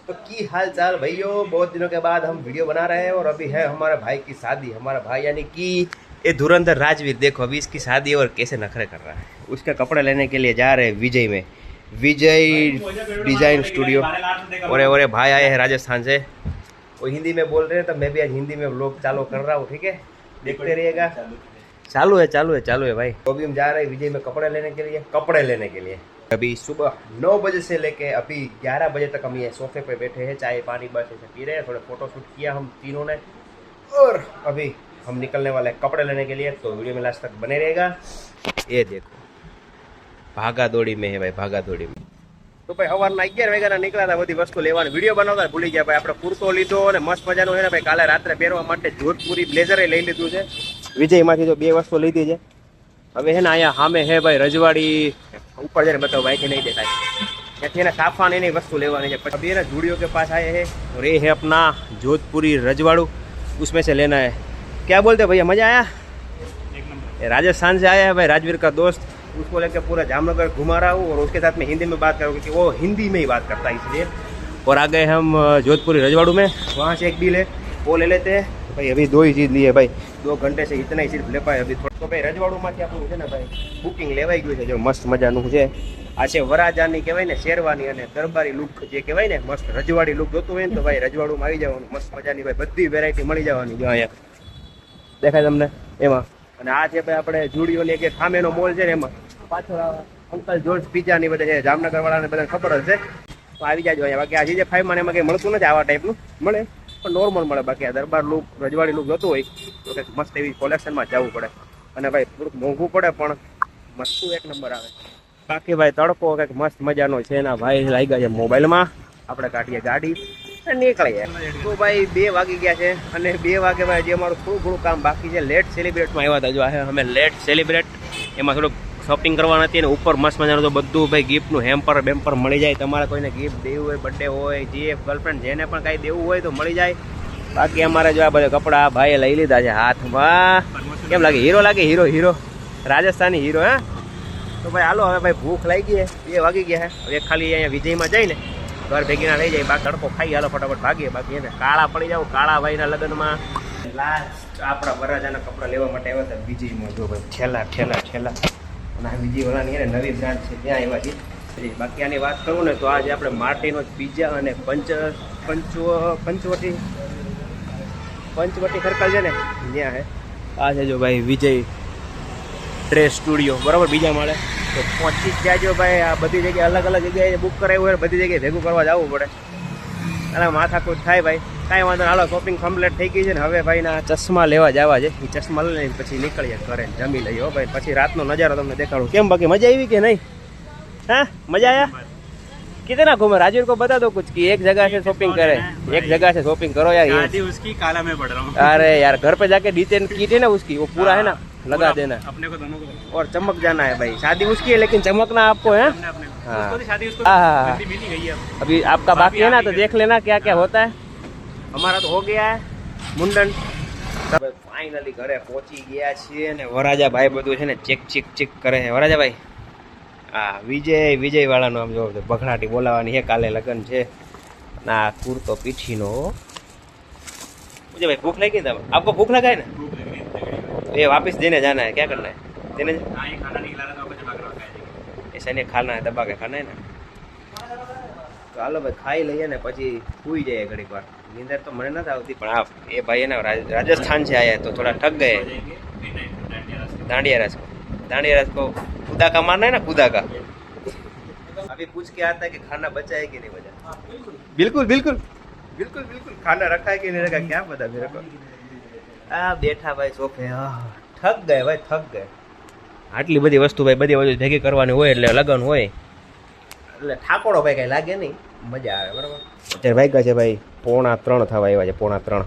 तो की हाल चाल भाइयों, बहुत दिनों के बाद हम वीडियो बना रहे हैं और अभी है हमारे भाई की शादी। हमारा भाई यानी कि ये धुरंधर राजवीर, देखो अभी इसकी शादी है और कैसे नखरे कर रहा है। उसके कपड़े लेने के लिए जा रहे हैं विजय में, विजय डिजाइन स्टूडियो। और भाई आए हैं राजस्थान से, वो हिंदी में बोल रहे हैं, तो मैं भी आज हिंदी में व्लॉग चालू कर रहा हूँ। ठीक है, देखते रहिएगा। चालू है भाई। तो अभी हम जा रहे हैं विजय में कपड़े लेने के लिए। अभी सुबह 9 बजे से लेके अभी 11 बजे तक हम ये सोफे पे बैठे हैं, चाय पानी बस ऐसे पी रहे हैं। थोड़े फोटो शूट किया हम तीनों ने और अभी हम निकलने वाले हैं कपड़े लेने के लिए। तो वीडियो में लास्ट तक बने रहेगा। ये देखो भागा दौड़ी में है भाई, भागा दौड़ी में। तो भाई સવારના 11 વાગ્યાના નીકળ્યા હતા બધી વસ્તુ લેવાની, વિડીયો બનાવતા ભૂલી ગયા ભાઈ। આપણે કુર્તો લીધો અને મસ્ત મજાનું છે ને ભાઈ, કાલે રાત્રે પહેરવા માટે જોધપુરી બ્લેઝર લઈ લીધું છે વિજયમાંથી। તો 2 વસ્તુ લીધી છે। હવે છે ને અહીંયા સામે હે ભાઈ રજવાડી, ऊपर जरा बताओ भाई कि नहीं देखा है। यहाँ साफान नहीं वस्तु लेवानी है। अभी ना जूडियो के पास आए हैं और ये है अपना जोधपुरी रजवाड़ू, उसमें से लेना है। क्या बोलते भैया, मजा आया? एक नंबर। राजस्थान से आया है भाई राजवीर का दोस्त, उसको लेकर पूरा जामनगर घुमा रहा हूँ और उसके साथ में हिंदी में बात करूँ क्योंकि वो हिंदी में ही बात करता है इसलिए। और आ गए हम जोधपुरी रजवाड़ू में, वहाँ से एक डील है वो ले लेते हैं भाई। अभी 2 ही चीज़ ली है भाई, 2 घंटे से इतना ही सिर्फ ले पाए अभी। तो भाई રજવાડુંમાંથી આપણું છે ને ભાઈ બુકિંગ લેવાઈ ગયું છે। જો મસ્ત મજાનું છે આ છે વરાજાની કહેવાય ને, શેરવાની અને દરબારી લુક જે કહેવાય ને, મસ્ત રજવાડી લુક જોતું હોય ને તો ભાઈ રજવાડુંમાં આવી જવાનું। મસ્ત મજાની ભાઈ બધી વેરાયટી મળી જવાની જો અહીંયા દેખાય તમને એમાં। અને આ છે ભાઈ આપણે જુડિયોની એક સામેનો મોલ છે ને, એમાં પાછળ અંકલ જોર્જ પિઝાની બધા છે, જામનગર વાળાને બધાને ખબર જ છે। તો આવી જાજો અહીંયા। બાકી આ જે 5 માં એમાં કંઈ મળતું નથી આવા ટાઈપનું, મળે પણ નોર્મલ મળે। બાકી આ દરબાર લુક રજવાડી લુક જોતું હોય તો કંઈક મસ્ત એવી કોલેક્શનમાં જવું પડે। અને ભાઈ થોડુંક મોંઘું પડે પણ મસ્ત એક નંબર આવે। બાકી ભાઈ તડકો કંઈક મસ્ત મજાનો છે એના ભાઈ લાગ્યા છે મોબાઈલમાં। આપણે કાઢીએ ગાડી અને નીકળીએ। તો ભાઈ 2 વાગી ગયા છે અને 2 વાગે ભાઈ જે અમારું થોડું કામ બાકી છે, લેટ સેલિબ્રેટમાં આવ્યા હતા। જો આ અમે લેટ સેલિબ્રેટ, એમાં થોડુંક શોપિંગ કરવાની હતી અને ઉપર મસ્ત મજાનું તો બધું ભાઈ ગિફ્ટનું હેમ્પર બેમ્પર મળી જાય। તમારે કોઈને ગિફ્ટ દેવું હોય, બર્થડે હોય, જે ગર્લફ્રેન્ડ જેને પણ કાંઈ દેવું હોય તો મળી જાય। બાકી અમારે જો આ બધા કપડાં ભાઈએ લઈ લીધા છે હાથમાં। કેમ લાગે? હીરો લાગે, હીરો હીરો રાજસ્થાની હીરો। હે તો ભાઈ હાલો, હવે ભાઈ ભૂખ લાગી છે, 2 વાગી ગયા છે। હવે ખાલી અહીંયા વિજયમાં જઈને ઘર ભેગીના થઈ જાય, બાકી તડકો ખાઈ હાલો ફટાફટ ભાગીએ। બાકી એને કાળા પડી જાવ, કાળા ભાઈના લગ્નમાં લાસ્ટ આપણા વરરાજાના કપડાં લેવા માટે આવ્યા હતા વિજયમાં। જો ભાઈ ઠેલા અને આ વિજયવાળાની એને નવી બ્રાન્ડ છે ત્યાં આવ્યા છે। બાકી આની વાત કરું ને તો આજે આપણે માર્ટિનો પિઝા અને પંચવટી સર્કલ છે ને ત્યાં છે। આ છે જો ભાઈ વિજય ડ્રેસ સ્ટુડિયો, બરાબર, બીજા માળે। તો પહોંચી જ જાજો ભાઈ। આ બધી જગ્યાએ અલગ અલગ જગ્યાએ બુક કરાવ્યું હોય, બધી જગ્યાએ ભેગું કરવા જવું પડે અને માથાકૂટ થાય ભાઈ। કાંઈ વાંધો હાલો, શોપિંગ કમ્પ્લીટ થઈ ગઈ છે ને હવે ભાઈ ના ચશ્મા લેવા જવા છે। એ ચશ્મા લઈ લઈને પછી નીકળીએ ઘરે, જમી લઈએ હો ભાઈ। પછી રાતનો નજારો તમને દેખાડું। કેમ બાકી મજા આવી કે નહીં? हाँ मजा आया? कितना घूमे? राजवीर को बता दो कुछ कि एक जगह से शॉपिंग करे, एक जगह से शॉपिंग करो यार। शादी उसकी काला में पड़ रहा हूँ। अरे यार घर पे जाके डिटेन कीट है ना उसकी, वो पूरा है ना लगा देना अपने को, दोनों को। और चमक जाना है भाई। शादी उसकी है लेकिन चमकना आपको है। हाँ शादी उसको हाँ, मिली गई है। अभी आपका बाकी है ना, तो देख लेना क्या क्या होता है। हमारा तो हो गया है मुंडन। फाइनली घरे पहुंची गया છીએ ને વરાજા ભાઈ બધું છે ને ચેક કરે છે। વરાજા ભાઈ હા વિજય વાળાનો આમ જો બખડાટી બોલાવાની છે, કાલે લગ્ન છે। ના કુર્તો પીઠીનો। मुझे भाई भूख लगी तब आपको भूख लगा है ना? ये वापस देने जाना है, क्या करना है? देने ये खाना नहीं खिला रहा, वापस भाग रहा है। ऐसा नहीं खाना है, दबा के खाना है ना। तो हालो भाई खाई લઈએ ને પછી સુઈ જાય ઘડીક વાર। નીંદર તો મને નથી આવતી પણ આ એ ભાઈ ને રાજસ્થાન से आया तो थोड़ा थक गए। दांडिया रास को खुदा का मारना है ना, खुदा का। अभी पूछ के आता है कि खाना बचा है कि नहीं बचा। बिल्कुल खाना रखा है कि नहीं रखा, क्या पता मेरे को। बैठा भाई सोफे, थक गए भाई, थक गए। આટલી બધી વસ્તુ ભાઈ બધી વસ્તુ ભેગી કરવાની હોય એટલે લગન હોય એટલે ઠાકોડો ભાઈ કાંઈ લાગે નહીં, મજા આવે, બરાબર। અત્યારે વાગ્યા છે ભાઈ 2:45 થવા આવ્યા છે, 2:45।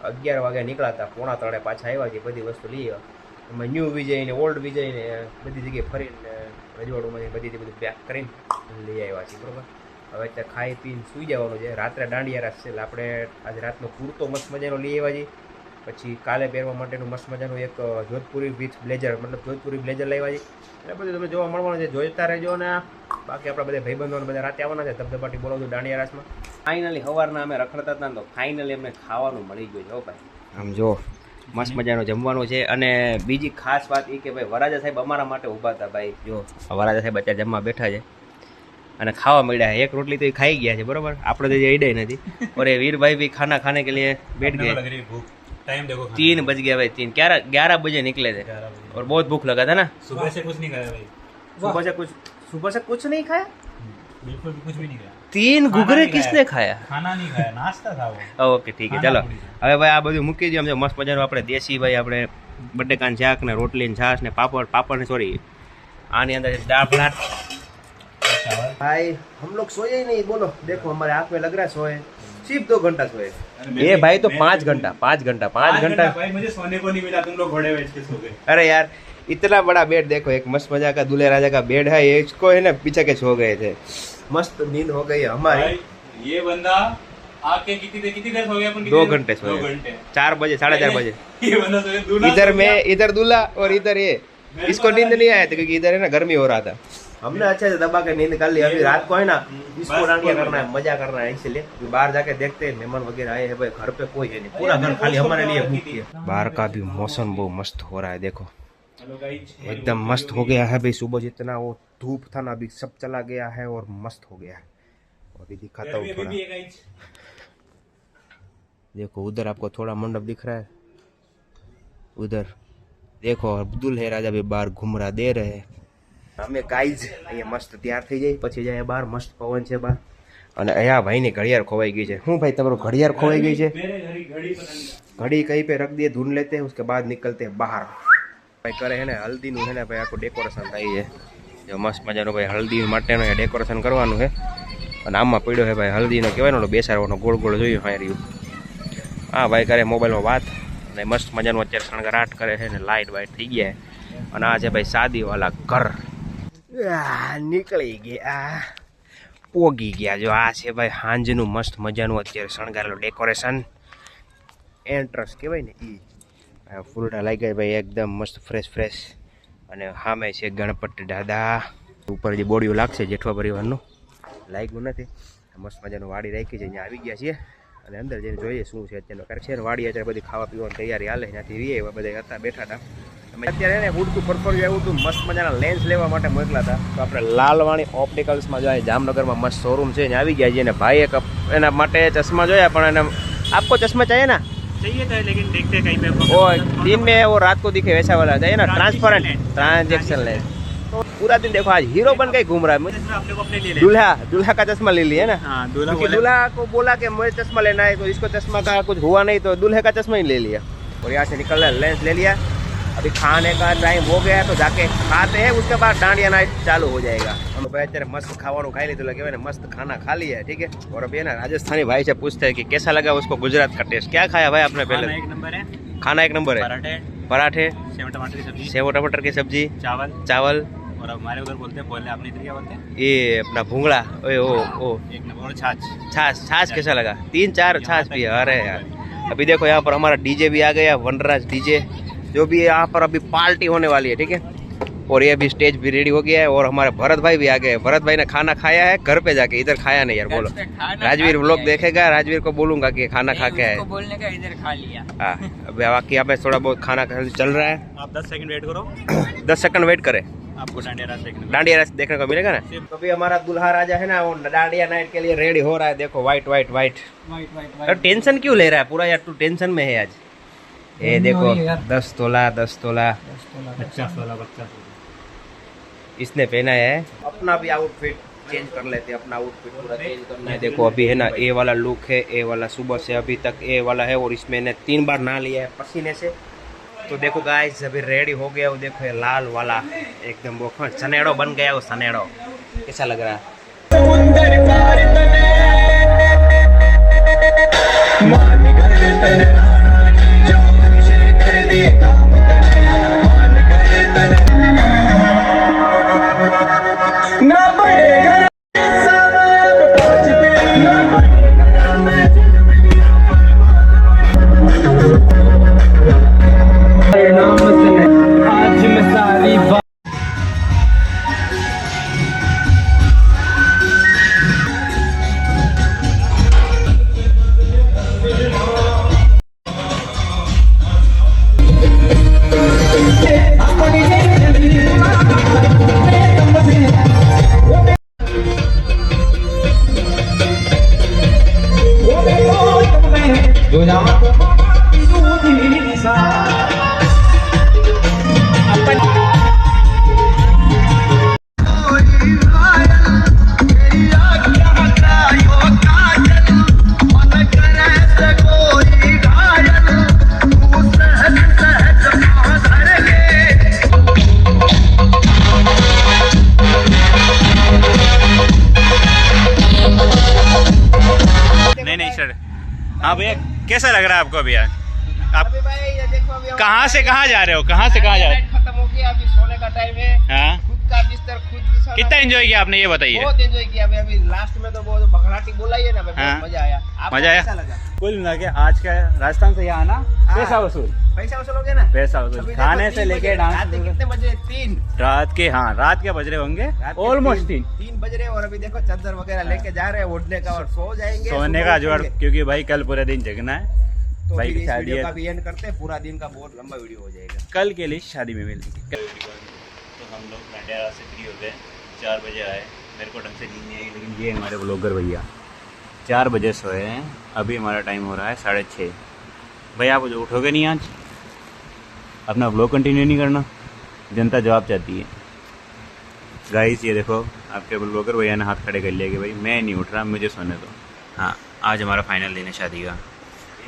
11 વાગે નીકળ્યા હતા, 2:45 પાછા આવ્યા છે। બધી વસ્તુ લઈ આવ્યા એમાં ન્યૂ વિજય ને ઓલ્ડ વિજય ને બધી જગ્યાએ ફરીને રજવાડુંમાંથી બધીથી બધું પેક કરીને લઈ આવ્યા છીએ, બરાબર। હવે અત્યારે ખાઈ પીને સૂઈ જવાનું છે। રાત્રે દાંડિયા રાસ છે એટલે આપણે આજે રાતનો કુર્તો મસ્ત મજાનો લઈ આવ્યા છીએ। પછી કાલે પહેરવા માટેનું મસ્ત મજાનું એક જોધપુરી વિથ બ્લેઝર, મતલબ જોધપુરી બ્લેઝર લાવ્યા છે। એટલે બધું તમે જોવા મળવાનું છે, જોઈતા રહેજો। ને બાકી આપણા બધા ભાઈબંધોને બધા રાતે આવવાના છે, ધબધબાટી બોલાવજો દાંડિયા રાસમાં। ફાઇનલી સવારના અમે રખડતા હતા ને તો ફાઇનલી અમને ખાવાનું મળી ગયું છે હો ભાઈ. આમ જો મસ્ત મજાનું જમવાનું છે. અને બીજી ખાસ વાત એ કે ભાઈ વરાજા સાહેબ અમારા માટે ઊભા હતા ભાઈ. જો વરાજા સાહેબ અત્યારે જમવા બેઠા છે અને ખાવા મળ્યા છે. એક રોટલી તો એ ખાઈ ગયા છે બરોબર, આપણે તો જે ઈડે નથી. और ये वीर भाई भी खाना खाने के लिए बैठ गए. टाइम देखो 3 बज गया भाई. 11 बजे निकले थे और बहुत भूख लगा था ना. सुबह से कुछ नहीं खाया भाई, सुबह से कुछ नहीं खाया. बिल्कुल भी कुछ भी नहीं खाया. 3 घुघरे किसने खाया? खाना नहीं खाया, नाश्ता था वो. ઓકે ઠીક છે ચાલો હવે ભાઈ આ બધું મૂકી દઈએ. આમ જો મસ્ત મજાનું આપણે દેશી ભાઈ આપણે બટેકાનું શાક ને રોટલી ને છાશ ને પાપડ ને સોરી આની અંદર દાળ ભાત. भाई हम लोग सोए ही नहीं. बोलो देखो हमारे आँख में लग रहा है सोए सिर्फ 2 घंटा सोए. ये भाई तो 5 घंटा 5 घंटा भाई मुझे सोने को नहीं मिला, तुम लोग घोड़े बेच के सो गए. अरे यार इतना बड़ा बेड देखो, एक मस्त मजा का दूल्हे राजा का बेड है. ये इसको है ना पीछे के सो गए थे. मस्त नींद हो गई हमारी. ये बंदा आके कितनी देर सो गया अपन? 2 घंटे सोए. 4 बजे 4:30 बजे. ये बंदा सोए, दूल्हा इधर मैं इधर दूल्हा और इधर ये. इसको नींद नहीं आया था क्योंकि इधर है ना गर्मी हो रहा था. हमने अच्छे से दबा के नींद कर ली. अभी रात को है ना इसको डांडिया करना है, मजा करना है. इसलिए बाहर जाके देखते हैं मेहमान वगैरह आए हैं भाई. घर पे कोई है नहीं, पूरा घर खाली हमारे लिए बुक किया. बाहर का भी मौसम बहुत मस्त हो रहा है देखो, एकदम मस्त हो गया है भाई. सुबह जितना वो धूप था ना अभी सब चला गया है और मस्त हो गया है. अभी दिखाता हूँ थोड़ा. देखो उधर आपको थोड़ा मंडप दिख रहा है, उधर देखो दूल्हे राजा भी बाहर घूम रहा दे रहे हैं. અમે ગાઈઝ અહીંયા મસ્ત તૈયાર થઈ જાય પછી જાય બહાર. મસ્ત પવન છે બહાર. અને અહીંયા ભાઈની ઘડિયાળ ખોવાઈ ગઈ છે. શું ભાઈ તમારું ઘડિયાળ ખોવાઈ ગઈ છે? ઘડી કहीं पे रख दिए, धुन लेते हैं उसके बाद निकलते हैं बाहर. ભાઈ કરે છે ને હલ્દીનું છે ને ભાઈ આખું ડેકોરેશન થાય છે. જો મસ્ત મજાનું ભાઈ હલ્દી માટેનું ડેકોરેશન કરવાનું છે. અને આમાં પડ્યો છે ભાઈ હલ્દીનો કહેવાય ને બેસાડવાનો ગોળ ગોળ જોયું હા રહ્યું. હા ભાઈ કરે મોબાઈલમાં વાત અને મસ્ત મજાનું અત્યારે શણગારાટ કરે છે ને લાઇટ વાઇટ થઈ ગયા. અને આ છે ભાઈ શાદીવાલા ઘર. નીકળી ગયા પોગી ગયા. જો આ છે ભાઈ હાંજનું મસ્ત મજાનું અત્યારે શણગારેલું ડેકોરેશન. એન્ટ્રન્સ કહેવાય ને એ ફૂલડા લાગ્યા ભાઈ એકદમ મસ્ત ફ્રેશ. અને સામે છે ગણપતિ દાદા. ઉપર જે બોડીઓ લાગશે જેઠવા પરિવારનું લાગ્યું નથી. મસ્ત મજાનું વાડી રાખી છે. અહીંયા આવી ગયા છીએ અને અંદર જઈને જોઈએ શું છે અત્યારનો કારણ છે. વાડી અત્યારે બધી ખાવા પીવાની તૈયારી હાલે. ત્યાંથી રીએ બધા હતા બેઠા હતા. અત્યારે એને ઉડતું પરફોર્મ આવ્યું હતું. મસ્ત મજાના લેન્સ લેવા માટે મોકલા હતા. તો આપણે લાલવાણી ઓપ્ટિકલ્સમાં જાય જામનગરમાં મસ્ત શોરૂમ છે ત્યાં આવી ગયા છીએ. અને ભાઈએ એના માટે ચશ્મા જોયા પણ એને આપકો ચશ્મા चाहिए ना? चाहिए था लेकिन देखते कहीं पे वो दिन में वो रात को दिखे वैसा वाला चाहिए ना, ट्रांसपेरेंट ट्रांजेक्शन लेंस. तो पूरा दिन देखो आज हीरो बन के घूम रहा है. मुझे दूल्हा का चश्मा ले लिया ना. हाँ, दूल्हा को बोला कि मुझे चश्मा लेना है तो इसको चश्मा का कुछ हुआ नहीं तो दूल्हे का चश्मा ही ले लिया और यहाँ से निकल रहा लेंस ले लिया. अभी खाने का टाइम हो गया तो जाके खाते हैं, उसके बाद डांडिया नाइट चालू हो जाएगा. हम भाई અત્યારે મસ્ત ખાવાનું ખાઈ લીધું લगे मैंने मस्त खाना खा लिया है ठीक है. और अभी ना राजस्थानी भाई से पूछते हैं कि कैसा लगा उसको गुजरात का टेस्ट. क्या खाया भाई आपने पहले? एक नंबर है, खाना एक नंबर है. पराठे सेव टमाटर की सब्जी, सेव टमाटर की सब्जी, चावल और हमारे उधर बोलते हैं बोले आपने इधर क्या बोलते हैं ये अपना भूंगड़ा. ओ एक नंबर. और छाछ कैसा लगा? 3-4 छाछ भी. अरे यार अभी देखो यहाँ पर हमारा डीजे भी आ गया, वनराज डीजे जो भी यहाँ पर अभी पार्टी होने वाली है ठीक है. और ये भी स्टेज भी रेडी हो गया है और हमारे भरत भाई भी आ गए. भरत भाई ने खाना खाया है घर पे जाके, इधर खाया नहीं यार. बोलो राजवीर व्लॉग देखेगा, राजवीर को बोलूंगा कि खाना खा के आए. बोलने का इधर खा लिया. हाँ अभी बाकी यहाँ पे थोड़ा बहुत खाना चल रहा है. आप 10 सेकंड वेट करो. 10 सेकंड वेट करें, आपको डांडिया रास देखने को मिलेगा ना. तो अभी हमारा दूल्हा राजा है ना वो डांडिया नाइट के लिए रेडी हो रहा है. देखो वाइट वाइट वाइट. टेंशन क्यों ले रहा है पूरा यार? तू टेंशन में है आज. ये देखो 10 तोला 50 तोला इसने पहना है. अपना भी आउटफिट चेंज कर लेते हैं. अपना आउटफिट पूरा चेंज करना है. देखो अभी है ना ए वाला लुक है, ए वाला सुबह से अभी तक ए वाला है और इसमें ने 3 बार नहा लिया है पसीने से. तो देखो गाइस अभी रेडी हो गया वो. देखो ये लाल वाला एकदम वो सनेड़ो बन गया वो सनेड़ो. कैसा लग रहा है? नहीं सर। हाँ भैया, कैसा लग रहा है आपको अभी? आप अभी भाई ये देखो, अभी हम कहाँ से कहाँ जा रहे हो? कहाँ से कहाँ जा रहे नाइट खत्म हो गया, अभी सोने का टाइम है। हो? हाँ, खुद का बिस्तर खुद बिछाना। कितना एंजॉय किया आपने, ये बताइए। बहुत एंजॉय किया भाई। अभी लास्ट में तो वो जो भगलाटी बोला ही है ना भाई, हाँ। बहुत मजा आया। आपको मजा आया? कैसा लगा? कुल मिला के आज का राजस्थान से यहाँ आना पैसा वसूल, पैसा वसूल हो गया ना? पैसा अभी वसूल, देखो खाने 3 से लेके बजे, डांस। रात के कितने बजे? 3 रात के, हाँ रात के बज रहे होंगे रात के ऑलमोस्ट 3। 3 बज रहे हैं। और अभी देखो चादर वगैरह लेके जा रहे हैं ओढ़ने का, और सो जाएंगे। सोने सुबह का जुगाड़, उठेंगे। क्योंकि भाई कल पूरे दिन जगना है। तो भाई फिर की इस शादी वीडियो है, का भी एंड करते हैं। पूरा दिन का बहुत लंबा वीडियो हो जाएगा। कल के लिए शादी में मिलेंगे। तो हम लोग भंडारा से फ्री हो गए, 4 बजे आए। मेरे को ढंग से नींद नहीं आई, लेकिन ये हमारे ब्लॉगर भैया 4 बजे सोए हैं। अभी हमारा टाइम हो रहा है 6:30। भाई आप उठोगे नहीं आज? अपना ब्लॉग कंटिन्यू नहीं करना? जनता जवाब चाहती है। गाइस ये देखो, आपके ब्लॉगर भैया ने हाथ खड़े कर लिया कि भाई मैं नहीं उठ रहा, मुझे सोने दो। हाँ, आज हमारा फाइनल दिन है शादी का,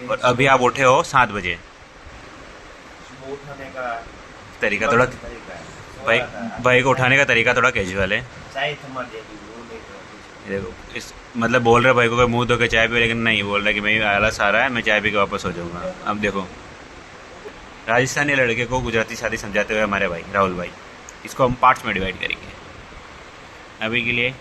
और अभी आप उठे हो 7 बजे। सुबह उठाने का तरीका थोड़ा, तरीका है। भाई भाई को उठाने का तरीका थोड़ा कैजुअल है। चाय थमा देगी वो नहीं करती। ये देखो, इस मतलब बोल रहे भाई को मुंह धो के चाय पी, लेकिन नहीं बोल रहा कि मैं आलस आ रहा है, मैं चाय पी के वापस हो जाऊंगा। अब देखो, राजस्थानी लड़के को गुजराती शादी समझाते हुए हमारे भाई राहुल भाई, इसको हम पार्ट्स में डिवाइड करेंगे। अभी के लिए